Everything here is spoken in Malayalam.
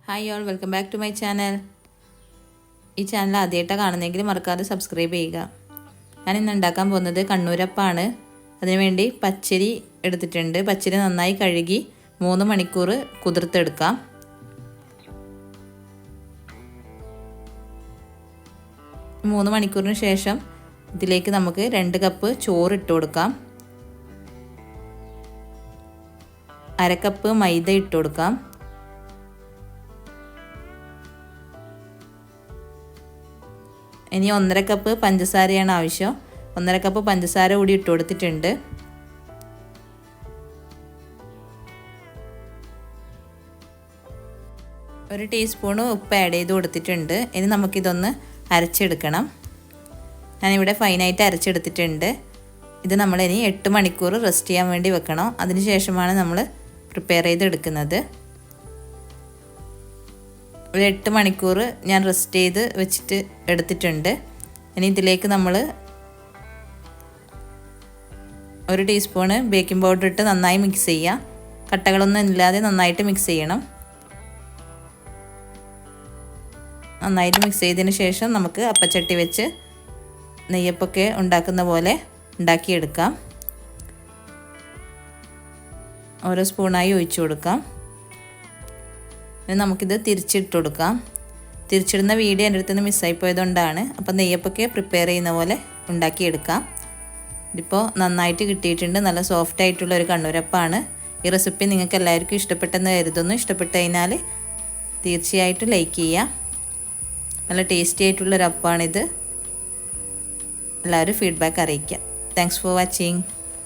Hi all, welcome back to my channel. ഈ ചാനൽ ആദ്യമായിട്ടാണ് കാണുന്നതെങ്കിൽ മറക്കാതെ സബ്സ്ക്രൈബ് ചെയ്യുക. ഞാനിന്ന് ഉണ്ടാക്കാൻ പോകുന്നത് കണ്ണൂരപ്പമാണ്. അതിനുവേണ്ടി പച്ചരി എടുത്തിട്ടുണ്ട്. പച്ചരി നന്നായി കഴുകി 3 മണിക്കൂർ കുതിർത്തെടുക്കാം. മൂന്ന് മണിക്കൂറിന് ശേഷം ഇതിലേക്ക് നമുക്ക് 2 കപ്പ് ചോറ് ഇട്ട് കൊടുക്കാം. 1/2 കപ്പ് മൈദ ഇട്ട് കൊടുക്കാം. ഇനി 1.5 കപ്പ് പഞ്ചസാരയാണ് ആവശ്യം. 1.5 കപ്പ് പഞ്ചസാര കൂടി ഇട്ട് കൊടുത്തിട്ടുണ്ട്. ഒരു ടീസ്പൂൺ ഉപ്പ് ആഡ് ചെയ്ത് കൊടുത്തിട്ടുണ്ട്. ഇനി നമുക്കിതൊന്ന് അരച്ചെടുക്കണം. ഞാനിവിടെ ഫൈനായിട്ട് അരച്ചെടുത്തിട്ടുണ്ട്. ഇത് നമ്മളിനി 8 മണിക്കൂർ റെസ്റ്റ് ചെയ്യാൻ വേണ്ടി വെക്കണം. അതിനുശേഷമാണ് നമ്മൾ പ്രിപ്പയർ ചെയ്തെടുക്കുന്നത്. ഒരു 8 മണിക്കൂർ ഞാൻ റെസ്റ്റ് ചെയ്ത് വെച്ചിട്ട് എടുത്തിട്ടുണ്ട്. ഇനി ഇതിലേക്ക് നമ്മൾ 1 ടീസ്പൂണ് ബേക്കിംഗ് പൗഡർ ഇട്ട് നന്നായി മിക്സ് ചെയ്യുക. കട്ടകളൊന്നും ഇല്ലാതെ നന്നായിട്ട് മിക്സ് ചെയ്യണം. നന്നായിട്ട് മിക്സ് ചെയ്തതിന് ശേഷം നമുക്ക് അപ്പച്ചട്ടി വെച്ച് നെയ്യപ്പൊക്കെ ഉണ്ടാക്കുന്ന പോലെ ഉണ്ടാക്കിയെടുക്കാം. ഓരോ സ്പൂണായി ഒഴിച്ചു കൊടുക്കാം. ഇനി നമുക്കിത് തിരിച്ചിട്ട് കൊടുക്കാം. തിരിച്ചിടുന്ന വീഡിയോ എൻ്റെ അടുത്ത് നിന്ന് മിസ്സായി പോയതുകൊണ്ടാണ്. അപ്പോൾ നെയ്യപ്പൊക്കെ പ്രിപ്പയർ ചെയ്യുന്ന പോലെ ഉണ്ടാക്കിയെടുക്കാം. ഇതിപ്പോൾ നന്നായിട്ട് കിട്ടിയിട്ടുണ്ട്. നല്ല സോഫ്റ്റ് ആയിട്ടുള്ള ഒരു കണ്ണൂരപ്പമാണ്. ഈ റെസിപ്പി നിങ്ങൾക്ക് എല്ലാവർക്കും ഇഷ്ടപ്പെട്ടെന്ന് കരുതുന്നു. ഇഷ്ടപ്പെട്ട് കഴിഞ്ഞാൽ തീർച്ചയായിട്ടും ലൈക്ക് ചെയ്യുക. നല്ല ടേസ്റ്റി ആയിട്ടുള്ളൊരു അപ്പമാണിത്. എല്ലാവരും ഫീഡ്ബാക്ക് അറിയിക്കുക. Thanks for watching.